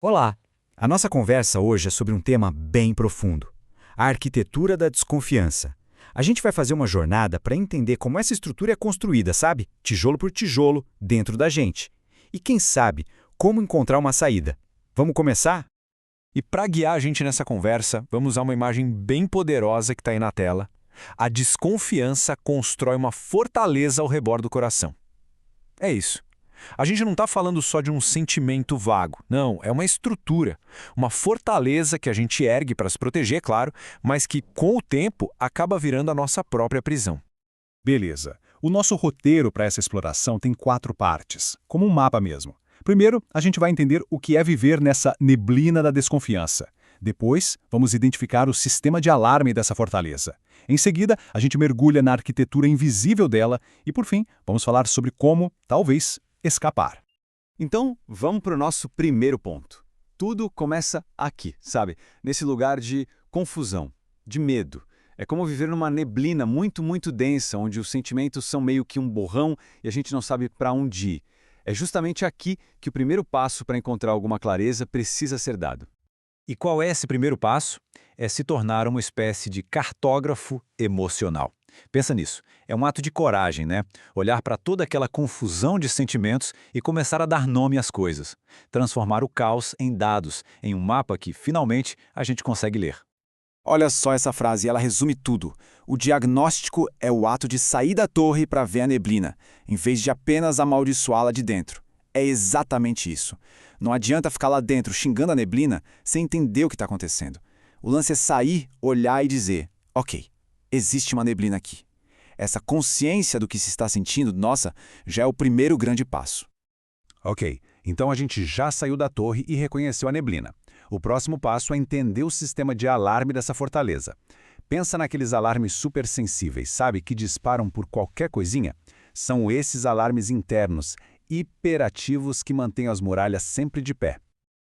Olá! A nossa conversa hoje é sobre um tema bem profundo: a arquitetura da desconfiança. A gente vai fazer uma jornada para entender como essa estrutura é construída, sabe? Tijolo por tijolo, dentro da gente. E quem sabe, como encontrar uma saída. Vamos começar? E para guiar a gente nessa conversa, vamos usar uma imagem bem poderosa que está aí na tela. A desconfiança constrói uma fortaleza ao redor do coração. É isso. A gente não está falando só de um sentimento vago. Não, é uma estrutura, uma fortaleza que a gente ergue para se proteger, claro, mas que, com o tempo, acaba virando a nossa própria prisão. Beleza. O nosso roteiro para essa exploração tem 4 partes, como um mapa mesmo. Primeiro, a gente vai entender o que é viver nessa neblina da desconfiança. Depois, vamos identificar o sistema de alarme dessa fortaleza. Em seguida, a gente mergulha na arquitetura invisível dela e, por fim, vamos falar sobre como, talvez, escapar. Então, vamos para o nosso primeiro ponto. Tudo começa aqui, sabe? Nesse lugar de confusão, de medo. É como viver numa neblina muito densa, onde os sentimentos são meio que um borrão e a gente não sabe para onde ir. É justamente aqui que o primeiro passo para encontrar alguma clareza precisa ser dado. E qual é esse primeiro passo? É se tornar uma espécie de cartógrafo emocional. Pensa nisso. É um ato de coragem, né? Olhar para toda aquela confusão de sentimentos e começar a dar nome às coisas. Transformar o caos em dados, em um mapa que, finalmente, a gente consegue ler. Olha só essa frase, ela resume tudo. O diagnóstico é o ato de sair da torre para ver a neblina, em vez de apenas amaldiçoá-la de dentro. É exatamente isso. Não adianta ficar lá dentro xingando a neblina sem entender o que está acontecendo. O lance é sair, olhar e dizer: ok, existe uma neblina aqui. Essa consciência do que se está sentindo, nossa, já é o primeiro grande passo. Ok, então a gente já saiu da torre e reconheceu a neblina. O próximo passo é entender o sistema de alarme dessa fortaleza. Pensa naqueles alarmes super sensíveis, sabe, que disparam por qualquer coisinha? São esses alarmes internos, hiperativos, que mantêm as muralhas sempre de pé.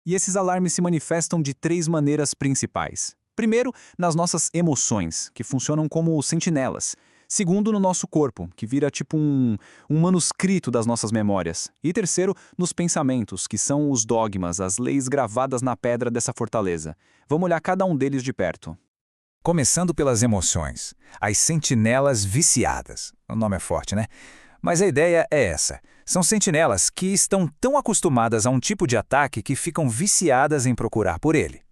E esses alarmes se manifestam de 3 maneiras principais. Primeiro, nas nossas emoções, que funcionam como sentinelas. Segundo, no nosso corpo, que vira tipo um manuscrito das nossas memórias. E terceiro, nos pensamentos, que são os dogmas, as leis gravadas na pedra dessa fortaleza. Vamos olhar cada um deles de perto. Começando pelas emoções, as sentinelas viciadas. O nome é forte, né? Mas a ideia é essa. São sentinelas que estão tão acostumadas a um tipo de ataque que ficam viciadas em procurar por ele.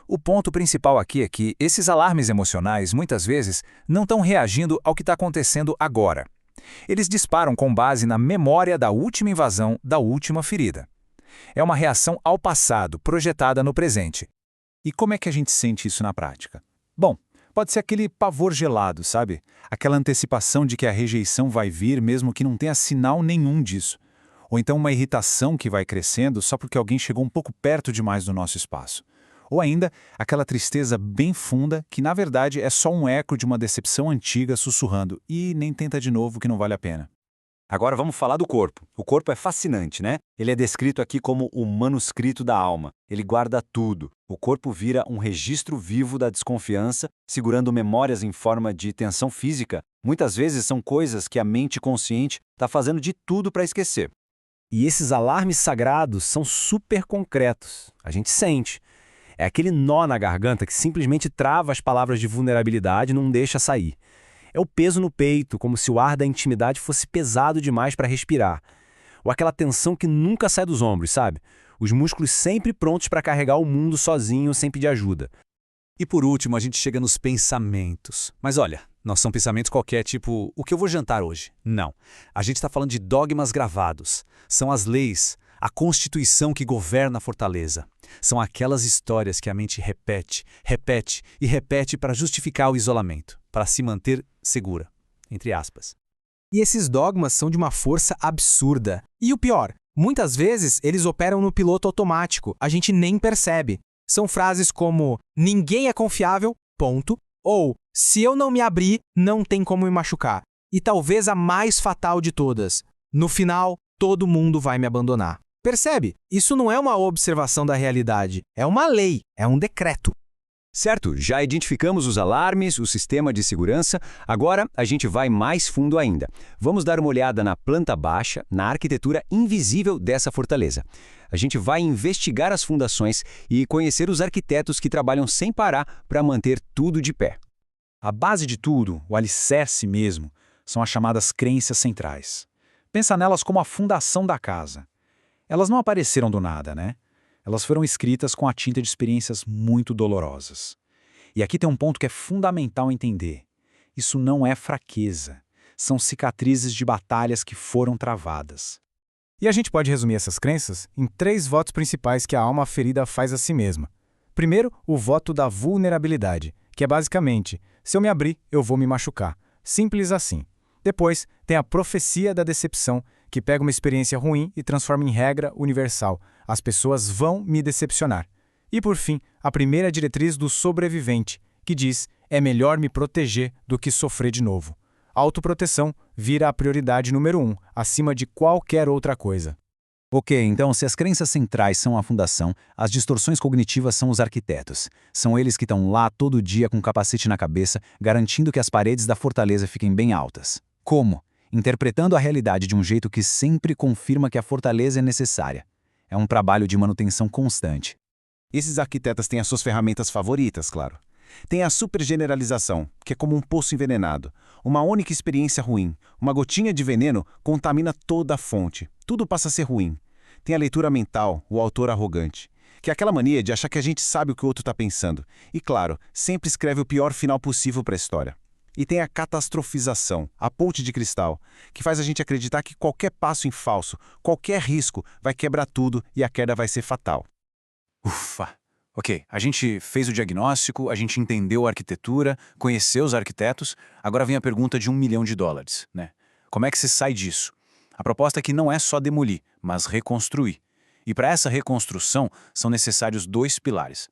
O ponto principal aqui é que esses alarmes emocionais, muitas vezes, não estão reagindo ao que está acontecendo agora. Eles disparam com base na memória da última invasão, da última ferida. É uma reação ao passado, projetada no presente. E como é que a gente sente isso na prática? Bom, pode ser aquele pavor gelado, sabe? Aquela antecipação de que a rejeição vai vir mesmo que não tenha sinal nenhum disso. Ou então uma irritação que vai crescendo só porque alguém chegou um pouco perto demais do nosso espaço. Ou ainda, aquela tristeza bem funda que, na verdade, é só um eco de uma decepção antiga sussurrando e nem tenta de novo que não vale a pena. Agora vamos falar do corpo. O corpo é fascinante, né? Ele é descrito aqui como o manuscrito da alma. Ele guarda tudo. O corpo vira um registro vivo da desconfiança, segurando memórias em forma de tensão física. Muitas vezes são coisas que a mente consciente está fazendo de tudo para esquecer. E esses alarmes sagrados são super concretos. A gente sente. É aquele nó na garganta que simplesmente trava as palavras de vulnerabilidade e não deixa sair. É o peso no peito, como se o ar da intimidade fosse pesado demais para respirar. Ou aquela tensão que nunca sai dos ombros, sabe? Os músculos sempre prontos para carregar o mundo sozinho, sem pedir ajuda. E por último, a gente chega nos pensamentos. Mas olha, não são pensamentos qualquer, tipo, o que eu vou jantar hoje? Não. A gente está falando de dogmas gravados. São as leis, a constituição que governa a fortaleza. São aquelas histórias que a mente repete, repete e repete para justificar o isolamento, para se manter segura, entre aspas. E esses dogmas são de uma força absurda. E o pior, muitas vezes eles operam no piloto automático, a gente nem percebe. São frases como, ninguém é confiável, ponto, ou, se eu não me abrir, não tem como me machucar. E talvez a mais fatal de todas, no final, todo mundo vai me abandonar. Percebe? Isso não é uma observação da realidade, é uma lei, é um decreto. Certo, já identificamos os alarmes, o sistema de segurança, agora a gente vai mais fundo ainda. Vamos dar uma olhada na planta baixa, na arquitetura invisível dessa fortaleza. A gente vai investigar as fundações e conhecer os arquitetos que trabalham sem parar para manter tudo de pé. A base de tudo, o alicerce mesmo, são as chamadas crenças centrais. Pensa nelas como a fundação da casa. Elas não apareceram do nada, né? Elas foram escritas com a tinta de experiências muito dolorosas. E aqui tem um ponto que é fundamental entender. Isso não é fraqueza. São cicatrizes de batalhas que foram travadas. E a gente pode resumir essas crenças em 3 votos principais que a alma ferida faz a si mesma. Primeiro, o voto da vulnerabilidade, que é basicamente, se eu me abrir, eu vou me machucar. Simples assim. Depois, tem a profecia da decepção, que pega uma experiência ruim e transforma em regra universal. As pessoas vão me decepcionar. E por fim, a primeira diretriz do sobrevivente, que diz, é melhor me proteger do que sofrer de novo. A autoproteção vira a prioridade número 1, acima de qualquer outra coisa. Ok, então se as crenças centrais são a fundação, as distorções cognitivas são os arquitetos. São eles que estão lá todo dia com um capacete na cabeça, garantindo que as paredes da fortaleza fiquem bem altas. Como? Interpretando a realidade de um jeito que sempre confirma que a fortaleza é necessária. É um trabalho de manutenção constante. Esses arquitetos têm as suas ferramentas favoritas, claro. Tem a supergeneralização, que é como um poço envenenado. Uma única experiência ruim, uma gotinha de veneno contamina toda a fonte. Tudo passa a ser ruim. Tem a leitura mental, o autor arrogante, que é aquela mania de achar que a gente sabe o que o outro está pensando. E claro, sempre escreve o pior final possível para a história. E tem a catastrofização, a ponte de cristal, que faz a gente acreditar que qualquer passo em falso, qualquer risco, vai quebrar tudo e a queda vai ser fatal. Ufa! Ok, a gente fez o diagnóstico, a gente entendeu a arquitetura, conheceu os arquitetos, agora vem a pergunta de $1 milhão, né? Como é que se sai disso? A proposta aqui não é só demolir, mas reconstruir. E para essa reconstrução são necessários 2 pilares.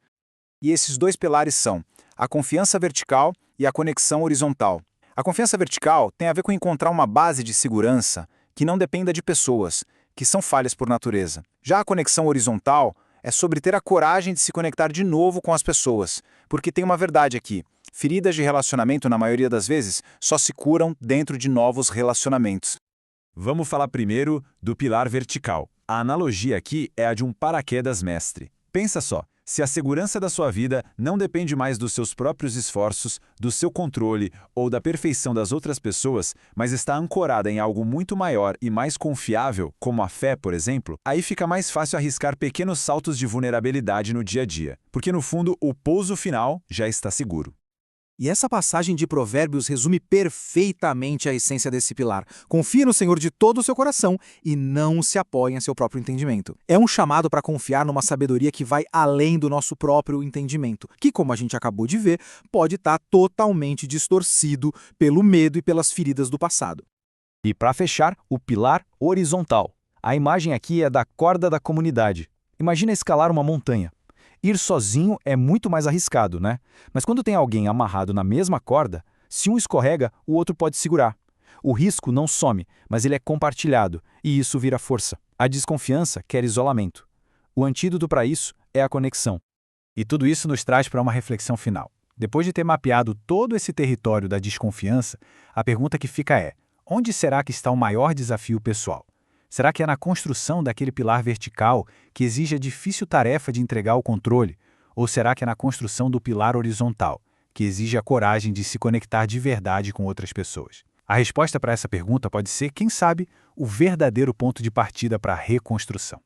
E esses 2 pilares são a confiança vertical e a conexão horizontal. A confiança vertical tem a ver com encontrar uma base de segurança que não dependa de pessoas, que são falhas por natureza. Já a conexão horizontal é sobre ter a coragem de se conectar de novo com as pessoas, porque tem uma verdade aqui. Feridas de relacionamento, na maioria das vezes, só se curam dentro de novos relacionamentos. Vamos falar primeiro do pilar vertical. A analogia aqui é a de um paraquedas mestre. Pensa só, se a segurança da sua vida não depende mais dos seus próprios esforços, do seu controle ou da perfeição das outras pessoas, mas está ancorada em algo muito maior e mais confiável, como a fé, por exemplo, aí fica mais fácil arriscar pequenos saltos de vulnerabilidade no dia a dia, porque no fundo o pouso final já está seguro. E essa passagem de Provérbios resume perfeitamente a essência desse pilar. Confie no Senhor de todo o seu coração e não se apoie em seu próprio entendimento. É um chamado para confiar numa sabedoria que vai além do nosso próprio entendimento, que, como a gente acabou de ver, pode estar totalmente distorcido pelo medo e pelas feridas do passado. E para fechar, o pilar horizontal. A imagem aqui é da corda da comunidade. Imagina escalar uma montanha. Ir sozinho é muito mais arriscado, né? Mas quando tem alguém amarrado na mesma corda, se um escorrega, o outro pode segurar. O risco não some, mas ele é compartilhado, e isso vira força. A desconfiança quer isolamento. O antídoto para isso é a conexão. E tudo isso nos traz para uma reflexão final. Depois de ter mapeado todo esse território da desconfiança, a pergunta que fica é: onde será que está o maior desafio pessoal? Será que é na construção daquele pilar vertical que exige a difícil tarefa de entregar o controle? Ou será que é na construção do pilar horizontal, que exige a coragem de se conectar de verdade com outras pessoas? A resposta para essa pergunta pode ser, quem sabe, o verdadeiro ponto de partida para a reconstrução.